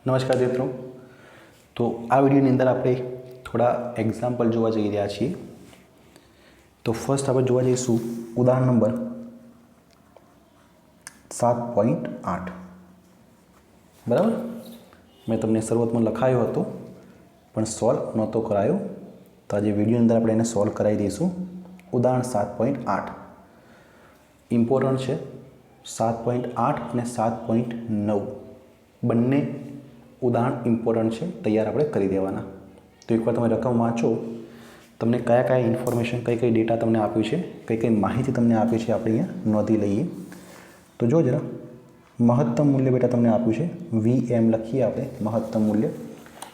નમસ્કાર મિત્રો। તો આ વિડીયોની અંદર આપણે થોડા એક્ઝામ્પલ જોવા જઈ રહ્યા છીએ। તો ફર્સ્ટ આપણે જોવા જઈશું ઉદાહરણ નંબર 7.8 બરાબર। મેં તમને શરૂઆતમાં લખાયો હતો પણ સોલ્વ નહોતો કરાયો, તો આજે વિડીયોની અંદર આપણે એને સોલ્વ કરાવી દઈશું। ઉદાહરણ 7.8 ઇમ્પોર્ટન્ટ છે। 7.8 અને 7.9 બંને ઉદાહરણ ઇમ્પોર્ટન્ટ છે, તૈયાર આપણે કરી દેવાના। તો એકવાર તમે રકમ વાંચો, તમને કયા કયા ઇન્ફોર્મેશન, કઈ કઈ ડેટા તમને આપ્યું છે, કઈ કઈ માહિતી તમને આપી છે, આપણે અહીંયા નોંધી લઈએ। તો જો જરા મહત્તમ મૂલ્ય બેટા તમને આપ્યું છે VM લખીએ આપણે। મહત્તમ મૂલ્ય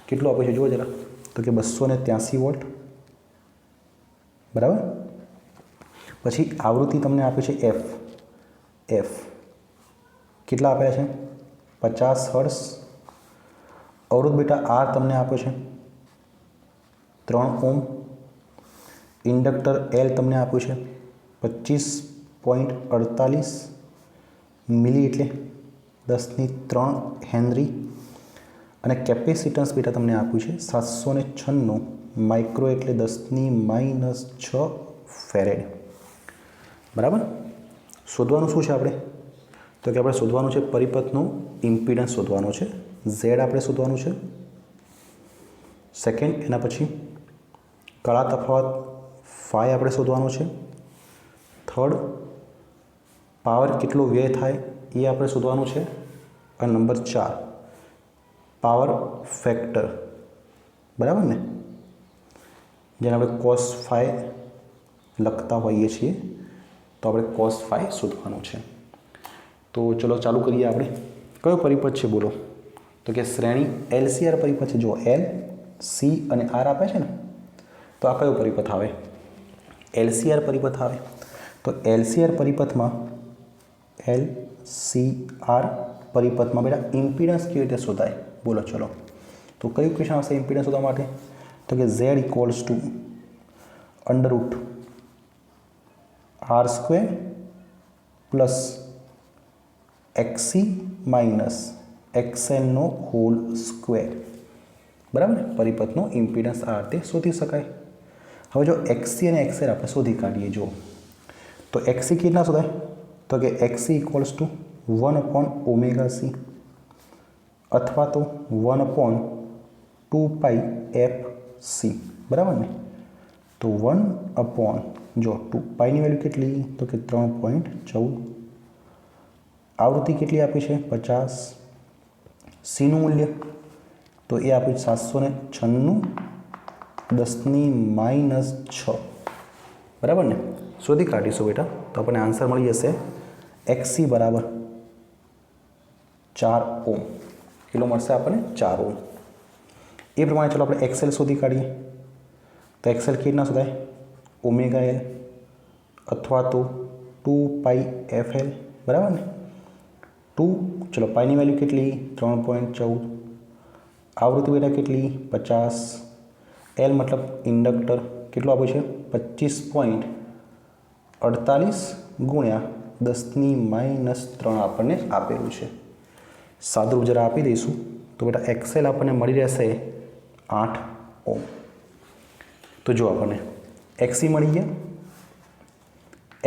કેટલું આપ્યું છે જુઓ જરા, તો કે 283 વોલ્ટ બરાબર। પછી આવૃત્તિ તમને આપી છે F કેટલા આપ્યા છે 50 હર્ટ્ઝ। અવરોધ બેટા R તમને આપ્યો છે 3 ઓમ। ઇન્ડક્ટર L તમને આપ્યું છે 25.48 મિલી એટલે 10³ હેનરી। અને કેપેસિટન્સ બેટા તમને આપ્યું છે 796 માઇક્રો એટલે 10⁻6 ફેરેડ બરાબર। શોધવાનું શું છે આપણે, તો કે આપણે શોધવાનું છે પરિપથનું ઇમ્પિડન્સ શોધવાનું છે, Z આપણે શોધવાનું છે। સેકન્ડ એના પછી કળા તફાવત ફાઈ આપણે શોધવાનું છે। થર્ડ પાવર કેટલો વ્યય થાય એ આપણે શોધવાનું છે। અને નંબર 4 પાવર ફેક્ટર બરાબર ને, જેને આપણે કોસ ફાઈ લખતા હોઈએ છીએ, તો આપણે કોસ ફાઈ શોધવાનું છે। તો ચલો ચાલુ કરીએ આપણે। કયો પરિપથ છે બોલો, તો કે શ્રેણી LCR પરિપથ છે। જો L C અને R આપે છે ને, તો આ કયો પરિપથ આવે, LCR પરિપથ આવે। તો LCR પરિપથમાં LCR પરિપથમાં બેટા ઇમ્પિડન્સ કેવી રીતે શોધાય બોલો ચલો। તો કયું ક્વેશ્ચન આવશે ઇમ્પિડન્સ શોધવા માટે, તો કે Z = √R² plus XC minus XL² બરાબર ને। પરિપથનો ઇમ્પિડન્સ આ રીતે શોધી શકાય। હવે જો XC અને XL આપણે શોધી કાઢીએ, જો તો XC કેટલા શોધાય, તો કે XC = 1/ωc અથવા તો 1/2πfc બરાબર ને। તો 1/ જો 2πની વેલ્યુ કેટલી, તો કે 3.14। આવૃત્તિ કેટલી આપી છે 50। સીનું મૂલ્ય તો એ આપ્યું 796 10⁻6 બરાબર ને। શોધી કાઢીશું બેટા, તો આપણને આન્સર મળી જશે XC બરાબર 4 ઓમ। કેટલો મળશે આપણને 4 ઓમ। એ પ્રમાણે ચલો આપણે XL શોધી કાઢીએ। તો XL કેટલા શોધાય, ωL અથવા તો 2πfL બરાબર ને। 2 ચલો પાઈની વેલ્યુ કેટલી 3.14। આવૃત્તિ બેટા કેટલી 50। L મતલબ ઇન્ડક્ટર કેટલું આપ્યું છે 25.48 ગુણ્યા 10⁻3 આપણને આપેલું છે। સાદુરૂપ જરા આપી દઈશું, તો બેટા XL આપણને મળી રહેશે 8 ઓમ। તો જો આપણને XC મળી ગયા,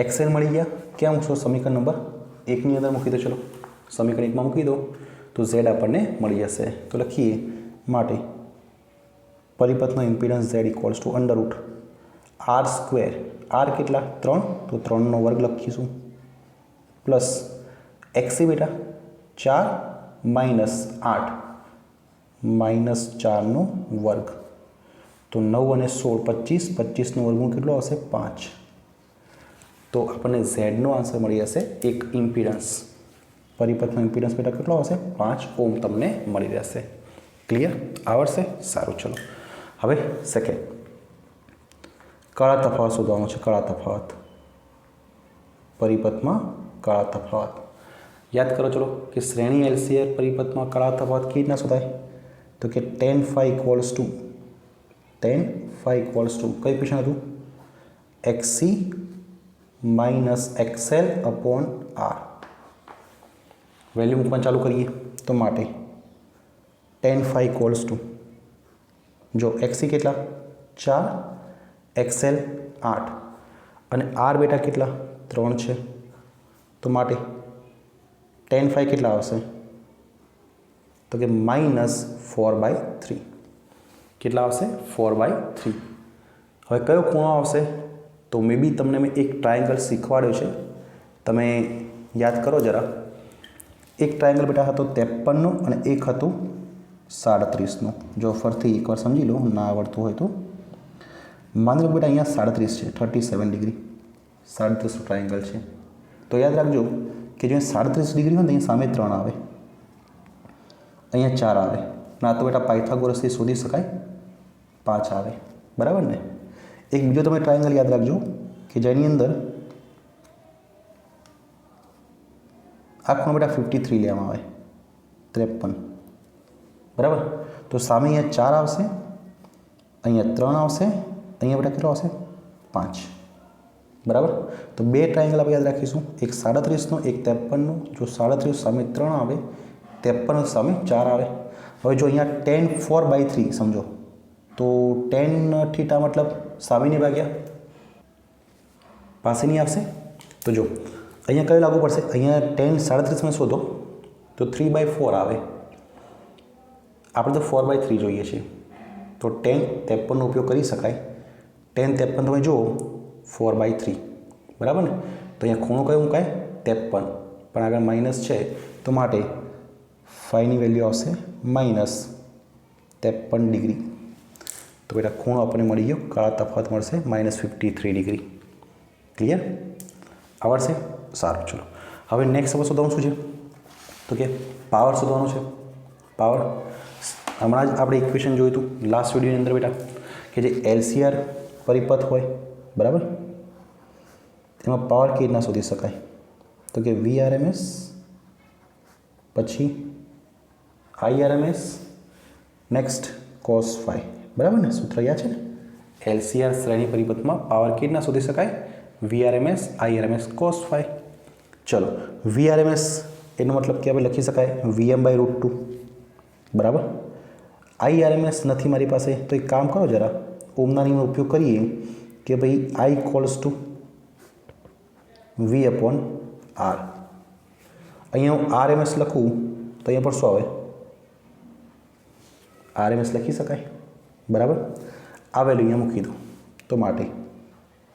XL મળી ગયા, ક્યાં મૂકશો સમીકરણ નંબર 1ની અંદર મૂકી દો। ચલો સમીકરણ 1માં મૂકી દો તો Z આપણને મળી જશે। તો લખીએ માટે પરિપથનો ઇમ્પિડન્સ Z = √R², R કેટલા 3, તો 3નો વર્ગ લખીશું, પ્લસ XC બેટા 4 માઇનસ 8 -4નો વર્ગ, તો 9 અને 16 25, 25નો વર્ગમૂળ કેટલો આવશે 5। તો આપણને ઝેડનો આન્સર મળી જશે એક ઇમ્પિડન્સ, પરિપથનો ઇમ્પિડન્સ બેટા કેટલો આવશે 5 ઓમ તમને મળી રહેશે। ક્લિયર આવડશે, સારું। ચલો હવે સેકન્ડ કળા તફાવત શોધવાનો છે। કળા તફાવત પરિપથમાં કળા તફાવત યાદ કરો ચલો, કે શ્રેણી LCR પરિપથમાં કળા તફાવત કેવી રીતના શોધાય, તો કે tan phi = કઈ ક્વેશ્ચન હતું XC માઇનસ XL/R। વેલ્યુ મૂકવાનું ચાલુ કરીએ, તો માટે tan phi equals to જો XC કેટલા 4, XL 8 અને R બેટા કેટલા 3 છે, તો માટે tan phi કેટલા આવશે તો કે -4/3 કેટલા આવશે 4/3. હવે કયો ખૂણો આવશે તો મે બી તમને મેં એક ટ્રાયંગલ શીખવાડ્યો છે, તમે યાદ કરો જરા. એક ટ્રાયંગલ બેટા હતો 53નો અને એક હતું 37નો. જો ફરતી એકવાર સમજી લો, ના આવડતું હોય તો માની લો બેટા અહીંયા 37 છે, 37 ડિગ્રી 37નો ટ્રાયંગલ છે. તો યાદ રાખજો કે જો 37 ડિગ્રી હોય ને અહીંયા સામે 3 આવે, અહીંયા 4 આવે, ના તો બેટા પાયથાગોરસથી શોધી શકાય 5 આવે, બરાબર ને. એક બીજો તમે ટ્રાયંગલ યાદ રાખજો કે જેની અંદર આ ખૂણો બેટા 53 લેવામાં આવે, 53, બરાબર. તો સામે અહીંયા 4 આવશે, અહીંયા 3 આવશે, અહીંયા બેટા કેટલો આવશે 5, બરાબર. તો બે ટ્રાયંગલ આપણે યાદ રાખીશું, એક 37નો એક 53નો. જો 37 સામે 3 આવે, 53 સામે 4 આવે. હવે જો અહીંયા tan 4/3 સમજો તો tan થીટા મતલબ સામેની ભાગ્યા પાસેની આવશે. તો જો અહીંયા કયું લાગુ પડશે, અહીંયા tan 37 માં શોધો તો 3/4 આવે, આપણે તો 4/3 જોઈએ છે, તો tan 53નો ઉપયોગ કરી શકાય. tan 53 તમે જુઓ 4/3, બરાબર ને. તો અહીંયા ખૂણો કયો મુકાય 53, પણ આગળ માઇનસ છે તો માટે ફાઈની વેલ્યુ આવશે -53 ડિગ્રી. તો બેટા ખૂણો આપણને મળી ગયો, કાળા તફાવત મળશે -53 ડિગ્રી. ક્લિયર? આવડશે? સારું, ચલો હવે નેક્સ્ટ હવે શોધવાનું શું છે તો કે પાવર શોધવાનું છે. પાવર હમણાં જ આપણે ઇક્વેશન જોયું હતું લાસ્ટ વિડીયોની અંદર બેટા કે જે LCR પરિપથ હોય, બરાબર, એમાં પાવર કેવી રીતના શોધી શકાય તો કે VRMS પછી IRMS નેક્સ્ટ cos phi, બરાબર ને. સૂત્ર યાદ છે ને, LCR શ્રેણી પરિપથમાં પાવર કેવી રીતના શોધી શકાય VRMS IRMS cos phi. ચલો VRMS એનો મતલબ કે આપણે લખી શકાય VM/√2, બરાબર. IRMS નથી મારી પાસે તો એક કામ કરો જરા, ઓમના નિયમનો ઉપયોગ કરીએ કે ભાઈ I = V/R. અહીંયા હું RMS લખું તો અહીંયા પર શું આવે RMS લખી શકાય, બરાબર. આ વેલ્યુ અહીંયા મૂકી દો તો માટે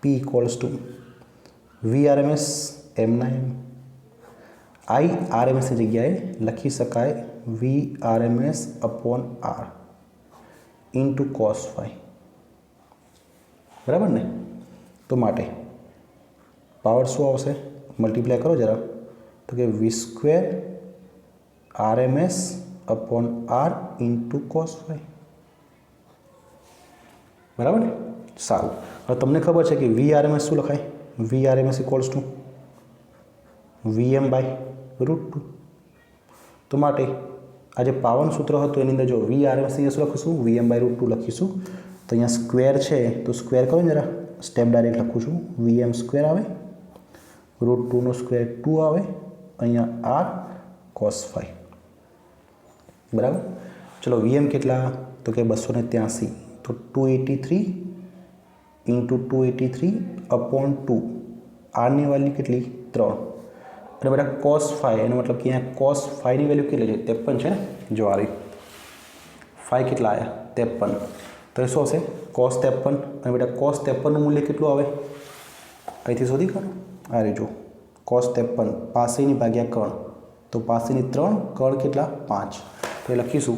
P = VRMS m/m. IRMSની જગ્યાએ લખી શકાય VRMS/R ઇન્ટુ cos phi, બરાબર ને. તો માટે પાવર શું આવશે, મલ્ટીપ્લાય કરો જરા તો કે V² RMS/R into cos phi, બરાબર ને. સારું, હવે તમને ખબર છે કે VRMS શું લખાય, VRMS = VM/√2. તો માટે આ જે પાવરનું સૂત્ર હતું એની અંદર જો VRMS અહીંયા શું લખીશું VM/√2 લખીશું. તો અહીંયા સ્ક્વેર છે તો સ્ક્વેર કરો ને જરા, સ્ટેપ ડાયરેક્ટ લખું છું, VM² આવે, √2 સ્ક્વેર 2 આવે, અહીંયા R cos phi, બરાબર. ચલો VM કેટલા તો કે 283, તો 283 ઇન્ટુ 283/2, આરની વેલ્યુ કેટલી 3, અને બેટા cos phi એનો મતલબ કે અહીંયા cos phi ની વેલ્યુ કેટલી છે 53 છે ને. જો આ રહી phi કેટલા આવ્યા 53, તો એ શું હશે cos 53, અને બેટા cos 53 નું મૂલ્ય કેટલું આવે અહીંથી શોધી કાઢો. આ રહી જો cos 53 પાસેની ભાગ્યા કર્ણ, તો પાસેની 3, કર્ણ કેટલા 5, તો એ લખીશું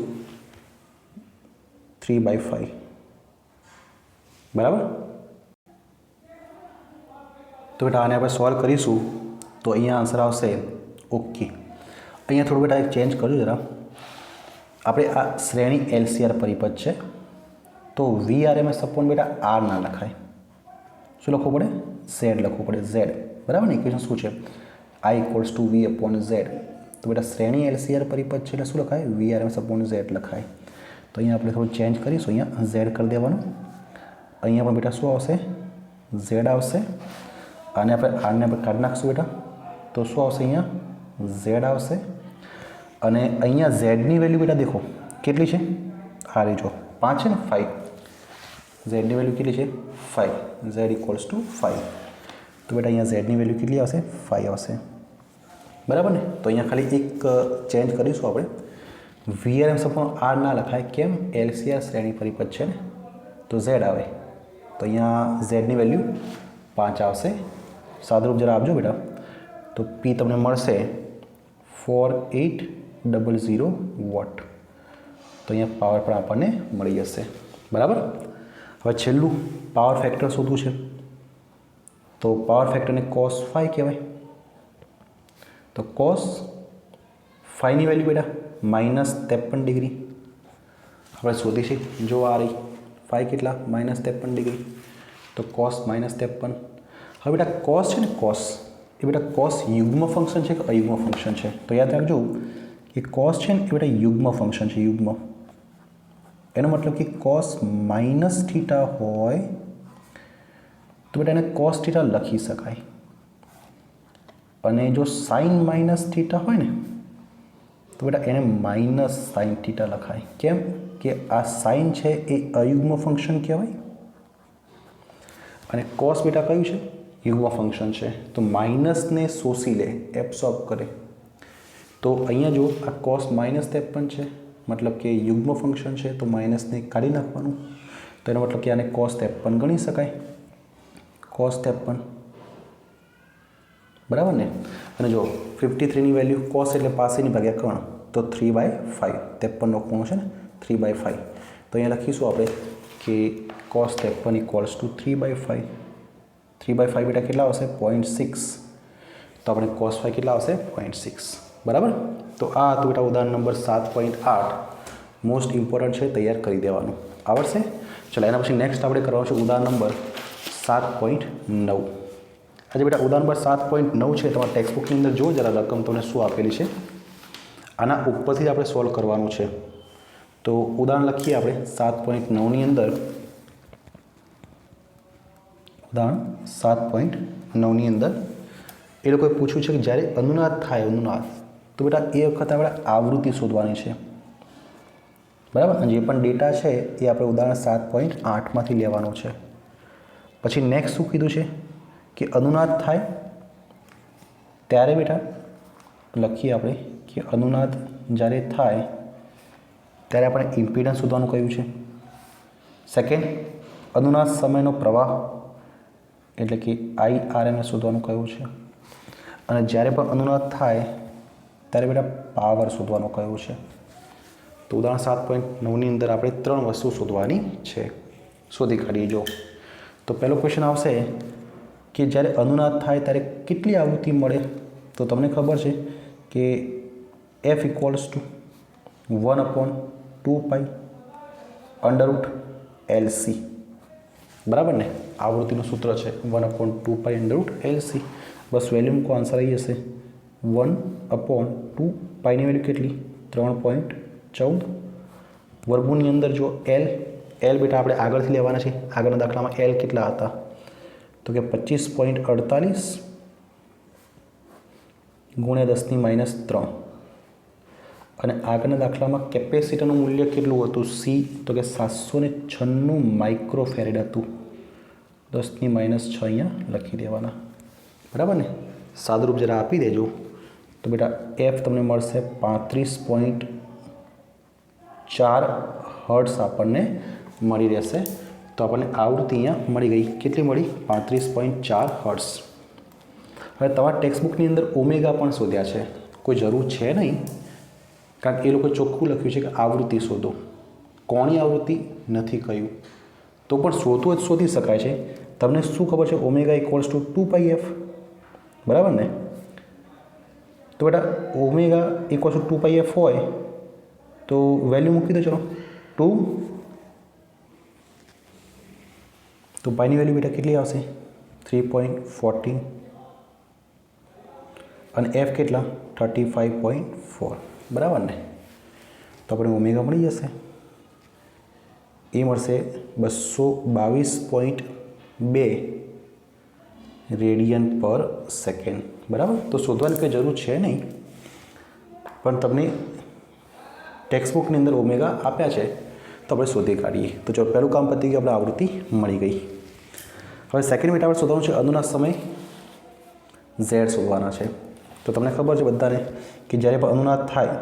3/5, બરાબર. તો બેટા આને આપણે સોલ્વ કરીશું તો અહીંયા આન્સર આવશે ઓકે. અહીંયા થોડું બેટા એક ચેન્જ કરજો જરા, આપણે આ શ્રેણી LCR પરિપથ છે તો VRMS અપોન બેટા R ના લખાય, શું લખવું પડે Z લખવું પડે, Z, બરાબર ને. ઇક્વેશન શું છે I = V/Z. તો બેટા શ્રેણી LCR પરિપથ છે એટલે શું લખાય VRMS/Z લખાય. તો અહીંયા આપણે થોડું ચેન્જ કરીશું, અહીંયા Z કરી દેવાનું, અહીંયા પણ બેટા શું આવશે Z આવશે, અને આપણે આને આપણે કાઢી નાખશું બેટા તો શું આવશે અહીંયા Z આવશે, અને અહીંયા Z ની વેલ્યુ બેટા દેખો કેટલી છે? આ રહી જો 5 છે ને 5. ઝેડની વેલ્યુ કેટલી છે? 5. Z equals two 5. તો બેટા અહીંયા ઝેડની વેલ્યુ કેટલી આવશે? 5 આવશે. બરાબર ને? તો અહીંયા ખાલી એક ચેન્જ કરીશું આપણે. VRMS પણ આર ના લખાય. કેમ? LCR શ્રેણી પરિપથ છે ને, તો ઝેડ આવે. તો અહીંયા ઝેડની વેલ્યુ 5 આવશે. સાદુરૂપ જરા આપજો બેટા. તો પી તમને મળશે 4800 વોટ. તો અહીંયા પાવર પણ આપણને મળી જશે. બરાબર. હવે છેલ્લું પાવર ફેક્ટર શોધવું છે. તો પાવર ફેક્ટરને cos 5 કહેવાય. તો cos 5ની વેલ્યુ બેટા -53 ડિગ્રી આપણે શોધી છે. જો આ રહી 5 કેટલા? -53 ડિગ્રી. તો cos -53. હવે બેટા cos છે ને, cos એ બેટા cos યુગ્મ ફંક્શન છે કે અયુગ્મ ફંક્શન છે? તો યાદ રાખજો કે cos છે ને એ બેટા યુગ્મ ફંક્શન છે. યુગ્મ એનો મતલબ કે cos -θ હોય તો બેટા એને cos θ લખી શકાય. અને જો sin -θ હોય ને તો બેટા એને -sin θ લખાય. કેમ કે આ sin છે એ અયુગ્મ ફંક્શન કહેવાય અને cos બેટા કયું છે? યુગ્મ ફંક્શન છે. તો માઇનસને શોષી લે, એબ્સોર્બ કરે. તો અહીંયા જો આ cos -53 છે, મતલબ કે યુગ્મ ફંક્શન છે, તો માઇનસને કાઢી નાખવાનું. તો એનો મતલબ કે આને cos 53 ગણી શકાય. cos 53 બરાબર ને? અને જો 53ની વેલ્યુ cos એટલે પાસેની ભાગ્યા કર્ણ, તો 3/5. 53નો ખૂણો છે ને 3/5. તો અહીંયા લખીશું આપણે કે cos 53 ઇક્વલ્સ ટુ 3/5. 3/5 બેટા કેટલા આવશે? 0.6. તો આપણે cos 5 કેટલા આવશે? 0.6. બરાબર. તો આ હતું બેટા ઉદાહરણ નંબર 7.8. મોસ્ટ ઇમ્પોર્ટન્ટ છે, તૈયાર કરી દેવાનું. આવડશે? ચલો એના પછી નેક્સ્ટ આપણે કરવાનું છે ઉદાહરણ નંબર 7.9. આજે બેટા ઉદાહરણ નંબર 7.9 છે. તમારા ટેક્સ્ટ બુકની અંદર જો જરા રકમ તમને શું આપેલી છે. આના ઉપરથી આપણે સોલ્વ કરવાનું છે. તો ઉદાહરણ લખીએ આપણે 7.9ની અંદર. ઉદાહરણ 7.9ની અંદર એ લોકોએ પૂછ્યું છે કે જ્યારે અનુનાદ થાય, અનુનાદ, તો બેટા એ વખતે આપણે આવૃત્તિ શોધવાની છે. બરાબર. અને જે પણ ડેટા છે એ આપણે ઉદાહરણ 7.8માંથી લેવાનો છે. પછી નેક્સ્ટ શું કીધું છે કે અનુનાદ થાય ત્યારે બેટા લખીએ આપણે કે અનુનાદ જ્યારે થાય ત્યારે આપણે ઇમ્પિડન્સ શોધવાનું કહ્યું છે. સેકન્ડ, અનુનાદ સમયનો પ્રવાહ એટલે કે IRMS શોધવાનું કહ્યું છે. અને જ્યારે પણ અનુનાદ થાય ત્યારે બેટા પાવર શોધવાનું કહ્યું છે. તો ઉદાહરણ 7.9ની અંદર આપણે 3 વસ્તુ શોધવાની છે. શોધી કાઢીએ. જો તો પહેલો ક્વેશ્ચન આવશે કે જ્યારે અનુનાદ થાય ત્યારે કેટલી આવૃત્તિ મળે? તો તમને ખબર છે કે F ઇક્વલ્સ ટુ 1/2π √LC. બરાબર ને? આવૃત્તિનું સૂત્ર છે 1/2π √LC. બસ વેલ્યુ મૂકો, આન્સર આવી જશે 1/2πની વેલ્યુ કેટલી? 3.14. વર્ગમૂળની અંદર જો L બેટા આપણે આગળથી લેવાના છે. આગળના દાખલામાં L કેટલા હતા? તો કે 25.48 ગુણ્યા 10⁻3. અને આગળના દાખલામાં કેપેસિટરનું મૂલ્ય કેટલું હતું? C તો કે 796 માઇક્રોફેરેડ હતું. 10⁻6 અહીંયા લખી દેવાના. બરાબર ને? સાદુરૂપ જરા આપી દેજો. તો બેટા F તમને મળશે 35.4 હર્ટ્ઝ આપણને મળી રહેશે. તો આપણને આવૃત્તિ અહીંયા મળી ગઈ. કેટલી મળી? 35.4 હર્ટ્ઝ. હવે તમારા ટેક્સ્ટબુકની અંદર ઓમેગા પણ શોધ્યા છે. કોઈ જરૂર છે નહીં, કારણ કે એ લોકો ચોખ્ખું લખ્યું છે કે આવૃત્તિ શોધો. કોની આવૃત્તિ નથી કહ્યું, તો પણ શોધવું જ શોધી શકાય છે. તમને શું ખબર છે? Omega equals to 2πf. બરાબર ને? તો બેટા ઓમેગા ઇક્વલ્સ ટુ 2πf હોય તો વેલ્યુ મૂકી દો. ચલો 2. તો પાઈની વેલ્યુ બેટા કેટલી આવશે? 3.14. અને એફ કેટલા? 35.4. બરાબર ને? તો આપણે ઓમેગા મળી જશે. એ મળશે 222.2 રેડિયન પર સેકન્ડ. બરાબર. તો શોધવાની કંઈ જરૂર છે નહીં, પણ તમને ટેક્સ્ટબુકની અંદર ઓમેગા આપ્યા છે તો આપણે શોધી કાઢીએ. તો જો પહેલું કામ પતી ગયું, આપણે આવૃત્તિ મળી ગઈ. હવે સેકન્ડ મિનિટ આપણે શોધવાનું છે અનુનાદ સમય ઝેડ શોધવાના છે. તો તમને ખબર છે બધાને કે જ્યારે પણ અનુનાદ થાય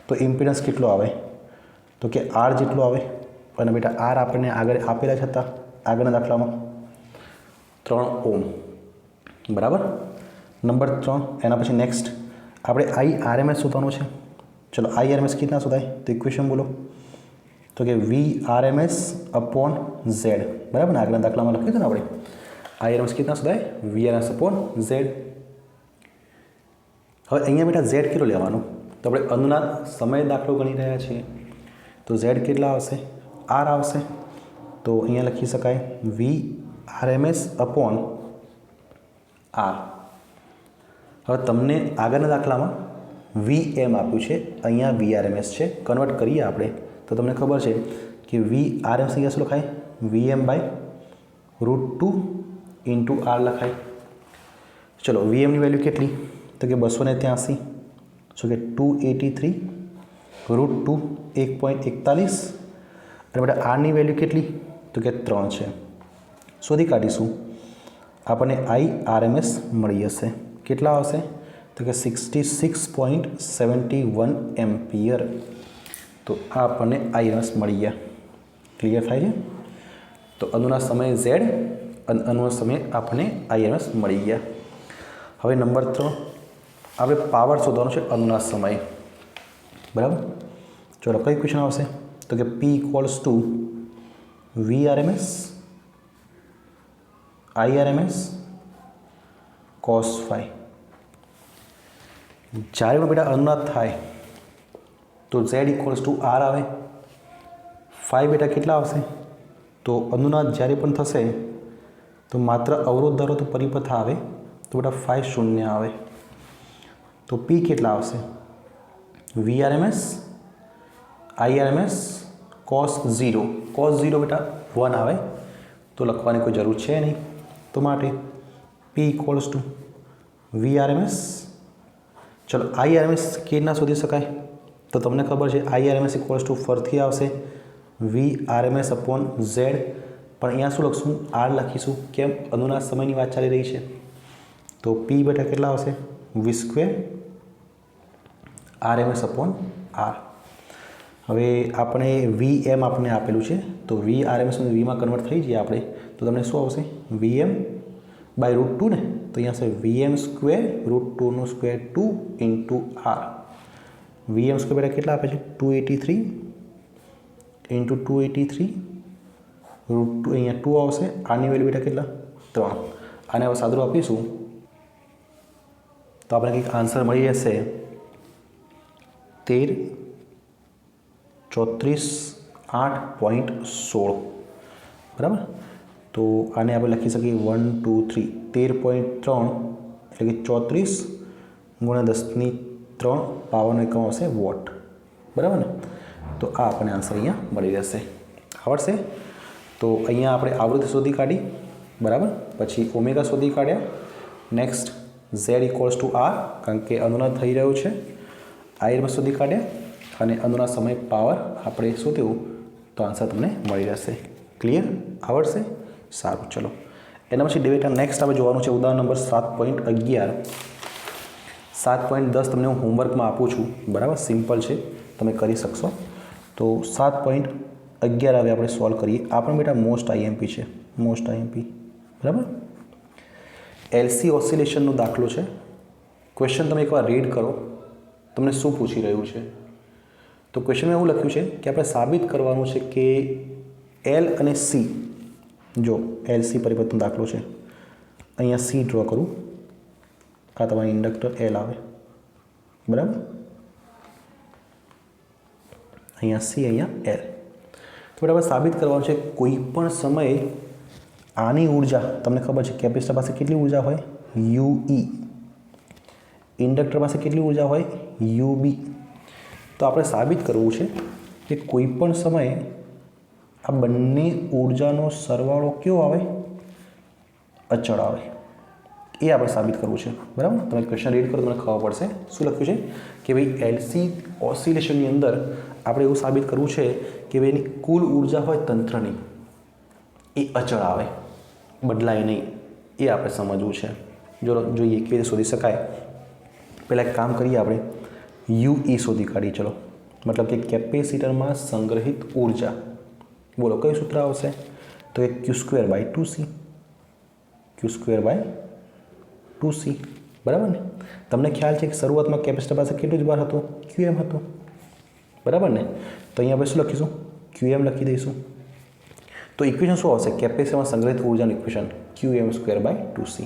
તો ઇમ્પિડન્સ કેટલો આવે, તો કે આર જેટલો આવે. અને બેટા આર આપણને આગળ આપેલા જ હતા આગળના દાખલામાં 3 ઓમ, બરાબર. નંબર 3 એના પછી નેક્સ્ટ આપણે આઈ આરએમએસ શોધવાનું છે. ચલો આઈ આરએમએસ કેટલા શોધાય, તો ઇક્વેશન બોલો. તો કે વી આરએમએસ અપોન ઝેડ, બરાબર ને, આગળના દાખલામાં લખ્યું હતું ને આપણે આઈ આરએમએસ કેટલા શોધાય, વી આરએમએસ અપોન ઝેડ. હવે અહીંયા બેટા ઝેડ કેટલો લેવાનો, તો આપણે અનુનાદ સમય દાખલો ગણી રહ્યા છીએ તો ઝેડ કેટલા આવશે, આર આવશે. તો અહીંયા લખી શકાય વી આરએમએસ અપોન આર. હવે તમને આગળના દાખલામાં વી એમ આપ્યું છે, અહીંયા વી આરએમએસ છે. કન્વર્ટ કરીએ આપણે તો તમને ખબર છે કે વી આરએમએસ અહીંયા શું લખાય, વી એમ બાય √2 ઇન્ટુ આર લખાય. ચલો વી એમની વેલ્યુ કેટલી, તો કે 283. શું કે 283 √2 1.41. અને બેટા આરની વેલ્યુ કેટલી, તો કે 3 છે. શોધી કાઢીશું, આપણને આઈ આરએમએસ મળી જશે. કેટલા આવશે, તો કે 66.71 એમ્પિયર. તો આ આપણને આઈઆરએમએસ મળી ગયા. ક્લિયર થાય છે. તો અનુનાદ સમયે ઝેડ અને અનુનાદ સમયે આપણને આઈઆરએમએસ મળી ગયા. હવે નંબર 3 આપણે પાવર શોધવાનો છે અનુનાદ સમયે, બરાબર. ચલો કઈ ક્વેશ્ચન આવશે, તો કે P equals to V RMS I RMS cos phi. જ્યારે પણ બેટા અનુનાદ થાય તો z ઇક્વલ્સ ટુ આર આવે. ફાઈ બેટા કેટલા આવશે, તો અનુનાદ જ્યારે પણ થશે તો માત્ર અવરોધ ધારો તો પરિપથ આવે તો બેટા ફાઈ 0 આવે. તો P કેટલા આવશે, વી આરએમએસ આઈઆરએમએસ cos 0. cos 0 બેટા 1 આવે તો લખવાની કોઈ જરૂર છે નહીં. તો માટે P equals to V RMS. ચલો આઈ આરએમએસ કેટલા શોધી શકાય, તો તમને ખબર છે આઈ આરએમએસ ઇક્વલ્સ ટુ ફરથી આવશે વી આરએમએસ અપોન ઝેડ. પણ અહીંયા શું લખશું, આર લખીશું. કેમ, અનુનાદ સમયની વાત ચાલી રહી છે. તો P બેટા કેટલા આવશે, વી સ્ક્વેર આરએમએસ અપોન આર. હવે આપણે વી એમ આપણે આપેલું છે તો વી આરએમએસ વીમાં કન્વર્ટ થઈ જઈએ આપણે તો તમને શું આવશે, વી એમ બાય √2 ને, તો અહીંયા આવશે વી એમ સ્ક્વેર √2 સ્ક્વેર 2 ઇન્ટુ આર. વી એમ સ્ક્વેર બેટા કેટલા આપે છે, 283 ઇન્ટુ 283 √2, અહીંયા 2 આવશે. આની વેલ્યુ બેટા કેટલા, 3. આને હવે સાદું આપીશું તો આપણે કંઈક આન્સર મળી જશે 1334.8.16, બરાબર. તો આને આપણે લખી શકીએ 1 2 3 13.3 એટલે કે 34 ગુણ્યા 10⁻³ પાવરનો એકમ આવશે વોટ, બરાબર ને. તો આ આપણને આન્સર અહીંયા મળી રહેશે. આવડશે. તો અહીંયા આપણે આવૃત્તિ શોધી કાઢી, બરાબર. પછી ઓમેગા શોધી કાઢ્યા. Next Z equals to R, કારણ કે અનુનાદ થઈ રહ્યું છે. આઈઆરએમએસ શોધી કાઢ્યા અને અનુનાદ સમય પાવર આપણે શોધ્યું તો આન્સર તમને મળી રહેશે. ક્લિયર, આવડશે. સારું, ચલો એના પછી ડેટા નેક્સ્ટ આપણે જોવાનું છે ઉદાહરણ નંબર 7.11. 7.10 તમને હું હોમવર્કમાં આપું છું, બરાબર. સિમ્પલ છે, તમે કરી શકશો. તો 7.11 હવે આપણે સોલ્વ કરીએ. આ પણ બેટા મોસ્ટ આઈએમપી છે, મોસ્ટ આઈએમપી, બરાબર. એલસી ઓસિલેશનનો દાખલો છે. ક્વેશ્ચન તમે એકવાર રીડ કરો, તમને શું પૂછી રહ્યું છે. તો ક્વેશ્ચનમાં એવું લખ્યું છે કે આપણે સાબિત કરવાનું છે કે એલ અને સી, જો એલસી પરિપથનો દાખલો છે. અહીંયા સી ડ્રો કરું, આ તમારી ઇન્ડક્ટર એલ આવે, બરાબર. અહીંયા સી, અહીંયા એલ. તો આપણે સાબિત કરવાનું છે કોઈ પણ સમયે આની ઉર્જા, તમને ખબર છે કેપેસિટર પાસે કેટલી ઉર્જા હોય, યુઈ. ઇન્ડક્ટર પાસે કેટલી ઉર્જા હોય, યુબી. તો આપણે સાબિત કરવું છે કે કોઈ પણ સમયે આ બંને ઉર્જાનો સરવાળો કયો આવે, અચળ આવે. એ આપણે સાબિત કરવું છે, બરાબર. તમે ક્વેશ્ચન રીડ કરો તમને ખબર પડશે શું લખ્યું છે કે ભાઈ એલસી ઓસિલેશનની અંદર આપણે એવું સાબિત કરવું છે કે ભાઈ એની કુલ ઉર્જા હોય તંત્રની એ અચળ આવે, બદલાય નહીં, એ આપણે સમજવું છે. જો જોઈએ કેવી રીતે શોધી શકાય. પહેલાં એક કામ કરીએ, આપણે યુઈ શોધી કાઢીએ. ચલો, મતલબ કે કેપેસિટરમાં સંગ્રહિત ઉર્જા. બોલો કયું સૂત્ર આવશે? તો કે Q²/2C, Q²/2C, બરાબર ને. તમને ખ્યાલ છે કે શરૂઆતમાં કેપેસિટર પાસે કેટલું જ ભાર હતું? QM હતું, બરાબર ને. તો અહીંયા આપણે શું લખીશું? QM લખી દઈશું. તો ઇક્વેશન શું આવશે? કેપેસિટરમાં સંગ્રહિત ઉર્જાનું ઇક્વેશન Qm²/2C,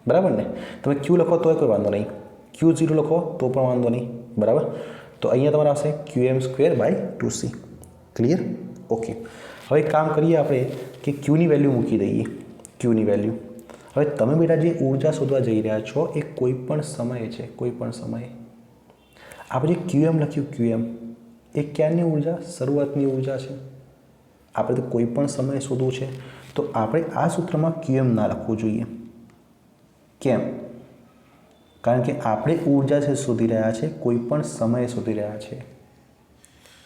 બરાબર ને. તમે Q લખો તોય કોઈ વાંધો નહીં, Q0 લખો તો પણ વાંધો નહીં, બરાબર. તો અહીંયા તમારે આવશે Qm²/2C. ક્લિયર? ઓકે. હવે કામ કરીએ આપણે કે Qની વેલ્યુ મૂકી દઈએ. Qની વેલ્યુ હવે તમે બેટા જે ઉર્જા શોધવા જઈ રહ્યા છો એ કોઈ પણ સમયે છે, કોઈ પણ સમયે. આપણે જે QM લખ્યું, QM એ ક્યારની ઉર્જા? શરૂઆતની ઉર્જા છે. આપણે તો કોઈ પણ સમયે શોધવું છે, તો આપણે આ સૂત્રમાં QM ના લખવું જોઈએ. કેમ? કારણ કે આપણે ઉર્જા છે શોધી રહ્યા છે, કોઈ પણ સમયે શોધી રહ્યા છે.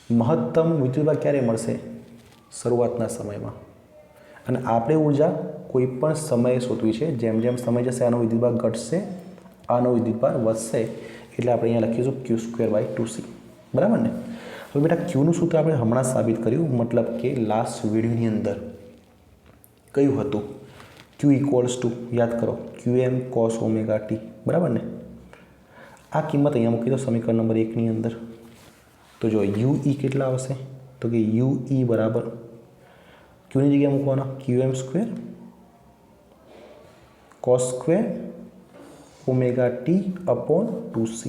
મહત્તમ વિદ્યુતભાર ક્યારે મળશે? શરૂઆતના સમયમાં. અને આપણે ઉર્જા કોઈ પણ સમયે શોધવી છે. જેમ જેમ સમય જશે આનો વિદ્યુતભાર ઘટશે, આનો વિદ્યુતભાર વધશે, એટલે આપણે અહીંયા લખીશું Q²/2C, બરાબર ને. હવે બેટા Qનું સૂત્ર આપણે હમણાં સાબિત કર્યું, મતલબ કે લાસ્ટ વિડીયોની અંદર કયું હતું? Q યાદ કરો, QM cos ωt, બરાબર ને. આ કિંમત અહીંયા મૂકી દો સમીકરણ નંબર 1ની અંદર. તો જો UE કેટલા આવશે? તો કે UE બરાબર Qની જગ્યાએ મૂકવાના QM² cos² ωt/2C.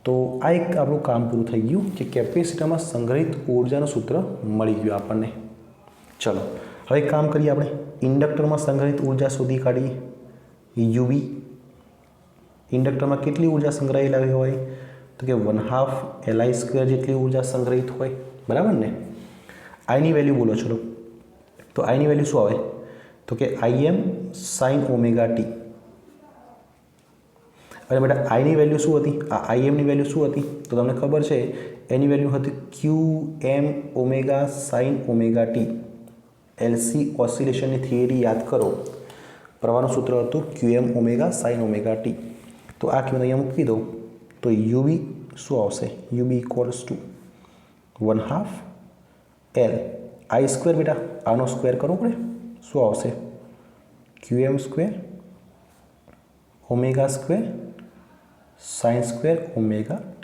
તો આ એક આપણું કામ પૂરું થઈ ગયું કે કેપેસિટરમાં સંગ્રહિત ઉર્જાનું સૂત્ર મળી ગયું આપણને. ચલો હવે કામ કરીએ, આપણે ઇન્ડક્ટરમાં સંગ્રહિત ઉર્જા શોધી કાઢીએ. UB ઇન્ડક્ટરમાં કેટલી ઉર્જા સંગ્રહાયેલી હોય? તો કે 1/2 Li² જેટલી ઉર્જા સંગ્રહિત હોય, બરાબર ને. આઈની વેલ્યુ બોલો. ચલો, તો આઈની વેલ્યુ શું આવે? તો કે Im sin ωt. અને બેટા આઈની વેલ્યુ શું હતી? આ Imની વેલ્યુ શું હતી? તો તમને ખબર છે એની વેલ્યુ હતી Qm ω sin ωt. એલસી ઓસિલેશનની થિયરી યાદ કરો. પ્રવાહનું સૂત્ર હતું Qm ω sin ωt. તો આ કિંમત અહીંયા મૂકી દઉં તો UB શું આવશે? UB = 1/2 L I². બેટા આનો સ્ક્વેર કરવો પડે, શું આવશે? Qm² ω² sin² ωt,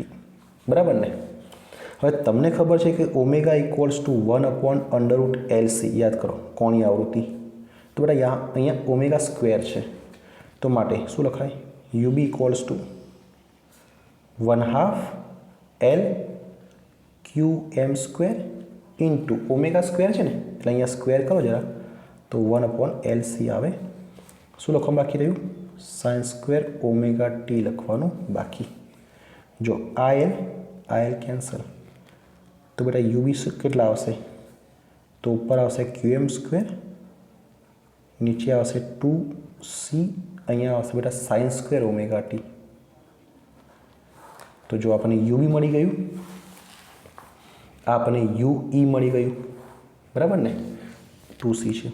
બરાબર ને. હવે તમને ખબર છે કે ω = 1/√LC. યાદ કરો, કોણીય આવૃત્તિ. તો બેટા અહીંયા ω² છે, તો માટે શું લખાય? UB = 1/2 L Qm² ઇન્ટુ ω² છે ને, એટલે અહીંયા સ્ક્વેર કરો જરા, તો 1/LC આવે. શું લખવાનું બાકી રહ્યું? sin² ωt લખવાનું બાકી. જો આ L કેન્સલ, તો બેટા UB કેટલા આવશે? તો ઉપર આવશે Qm², નીચે આવશે 2C, અહીંયા આવશે બેટા sin² ωt. તો જો આપણને UB મળી ગયું, આપણને UE મળી ગયું, બરાબર ને. 2C છે.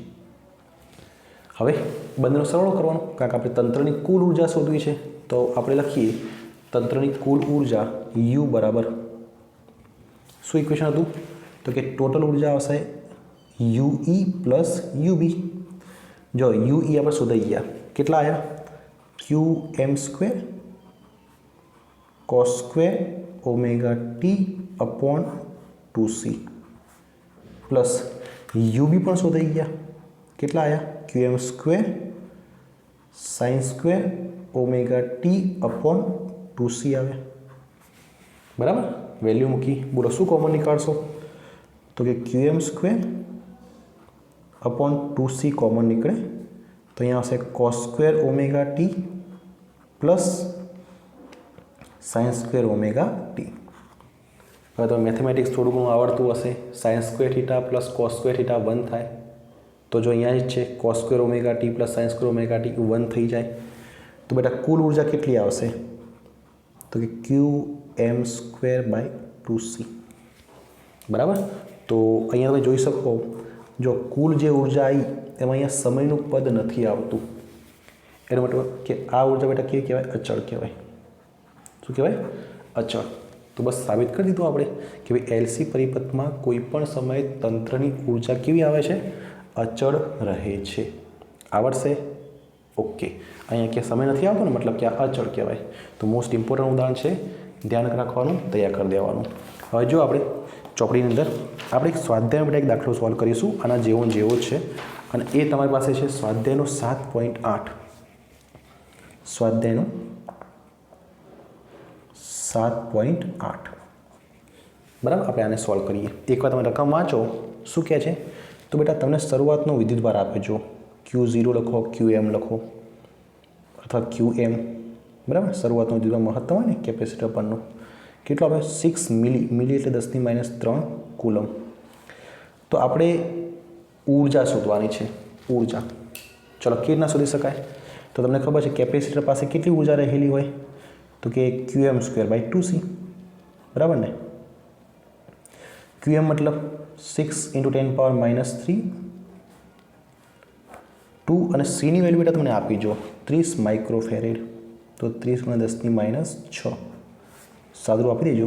હવે બંનેનો સરવાળો કરવાનો, કારણ કે આપણે તંત્રની કુલ ઉર્જા શોધવી છે. તો આપણે લખીએ તંત્રની કુલ ઉર્જા U બરાબર શું ઇક્વેશન હતું? તો કે ટોટલ ઉર્જા આવશે UE + UB. જો UE આપણે શોધાઈ ગયા, કેટલા આવ્યા? Qm² cos² ωt/2C plus UB પણ શોધાઈ ગયા, કેટલા આવ્યા? Qm² sin² ωt/2C આવે, બરાબર. વેલ્યુ મૂકી, બોલો શું કોમન નીકાળશો? તો કે Qm² /2C કોમન નીકળે, તો અહીંયા આવશે cos² ωt plus sin² ωt. હવે તો મેથેમેટિક્સ થોડું ઘણું આવડતું હશે. sin² θ પ્લસ cos² θ 1 થાય, तो जो अहींया छे cos square omega T plus sin square omega T 1 थई जाए तो बेटा कुल ऊर्जा केटली आवशे तो कि qm स्क्वेर बाय 2c बराबर। तो अहींया તમે જોઈ શકો जो कुल जे ऊर्जा आई एमां अहींया समयनुं पद नथी आवतुं एनो मतलब कि आ ऊर्जा बेटा केवी कहेवाय अचल कहेवाय शुं कहेवाय अचल। तो बस साबित कर दीधुं आपणे कि भाई एलसी परिपथ में कोईपण समय तंत्रनी ऊर्जा केवी आवे छे अचल रहे छे आवड़शे ओके। अहींया के समय नहीं आवतो ने मतलब कि आ अचल कहेवाय। तो मोस्ट इम्पोर्टન્ટ उदाहरण है ध्यान राखवानुं तैयार कर देवानुं। हवे जो आपणे ચોપડીની અંદર આપણે એક સ્વાધ્યાયનો બેટા એક દાખલો સોલ્વ કરીશું આના જેવો ને જેવો છે અને એ તમારી પાસે છે સ્વાધ્યાયનો 7.8 સ્વાધ્યાયનો 7.8 બરાબર। આપણે આને સોલ્વ કરીએ। એકવાર તમે રકમ વાંચો શું કહે છે તો બેટા તમને શરૂઆતનો વિદ્યુતભાર આપે જો Q0 લખો QM લખો અથવા QM બરાબર। શરૂઆતનો વિદ્યુતભાર મહત્તમ હોય ને કેપેસિટર પરનો કેટલો આવે 6 મિલી એટલે 10⁻³ કુલમ। તો આપણે ઊર્જા શોધવાની છે ઊર્જા ચલો કેવી રીતના શોધી શકાય તો તમને ખબર છે કેપેસિટર પાસે કેટલી ઊર્જા રહેલી હોય તો કે qm સ્ક્વેર બાય 2c બરાબર ને। qm मतलब 6 × 10⁻³ 2 અને c ની વેલ્યુ બેટા તમને આપી જો 30 માઇક્રોફેરેડ તો 30 × 10⁻6 सादरू आपी दीजो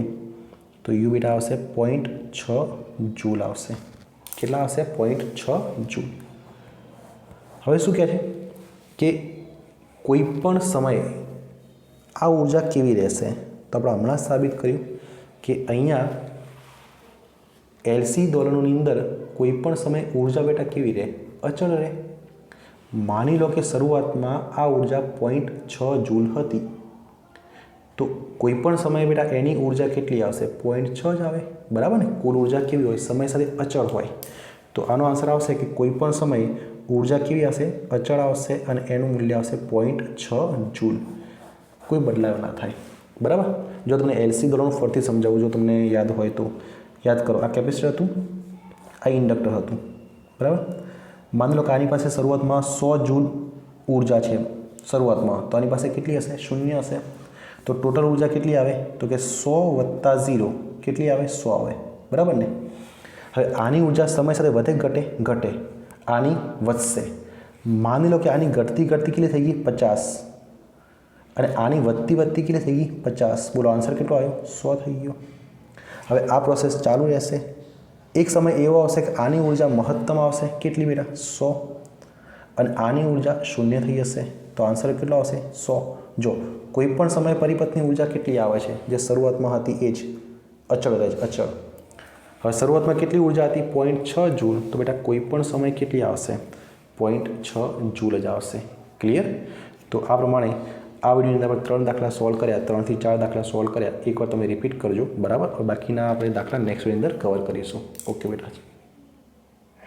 तो यू बेटा आवशे 0.6 जूल आवशे केटला आवशे 0.6 जूल। हवे शुं कहे छे कि कोईपण समय आ ऊर्जा केवी रहेशे तो आपणे हमणां साबित कर्युं कि अहींया एलसी दोलनोनी अंदर कोईपण समय ऊर्जा बेटा केवी रहे अचल रहे। मानी लो कि शरूआतमां आ ऊर्जा 0.6 जूल हती तो कोईपण समय बेटा एनी ऊर्जा केटली आवशे 0.6 ज आवे बराबर ने। कुल ऊर्जा केवी होय समय साथे अचल होय तो आनो आंसर आवशे कि कोईपण समय ऊर्जा केवी आवशे अचल आवशे अने एनुं मूल्य आवशे 0.6 जूल कोई बदलाव ना थाय बराबर। जो तमने एलसी दोलन फरती समजावुं जो तमने याद होय तो याद करो आ केपेसिटर हतुं आ इंडक्टर हतुं बराबर। मानी लो कि आनी पासे शरूआतमां 100 जूल ऊर्जा छे शरूआतमां तो आनी पासे केटली हशे 0 हशे तो टोटल ऊर्जा केटली आवे तो कि 100 + 0 केटली आवे 100 आवे बराबर ने। हवे आनी ऊर्जा समय साथे वधे घटे घटे आनी वधशे। मानी लो कि आनी घटती घटती केटली थई गई 50 अने आनी वधती वधती केटली थई गई 50 बोलो आंसर केटलो आव्यो 100 थई गयो। हवे आ प्रोसेस चालू रहेशे एक समय एवो आवशे कि आनी ऊर्जा महत्तम आवशे केटली बेटा 100 अने आनी ऊर्जा शून्य थई जशे तो आंसर केटलो आवशे 100। जो कोईपण समय परिपथनी ऊर्जा केटली आवे छे जे शरूआतमां हती ए ज अचल रहे अचल। हवे शरूआतमां केटली ऊर्जा हती 0.6 जूल तो बेटा कोईपण समय केटली आवशे 0.6 जूल ज आवशे क्लियर। तो आ प्रमाणे आ विडियोनी अंदर આપણે 3 દાખલા સોલ્વ કર્યા 3 થી 4 દાખલા સોલ્વ કર્યા એકવાર તમે રિપીટ કરજો બરાબર। બાકીના આપણે દાખલા નેક્સ્ટ વિડિયોની અંદર કવર કરીશું। ઓકે બેટા।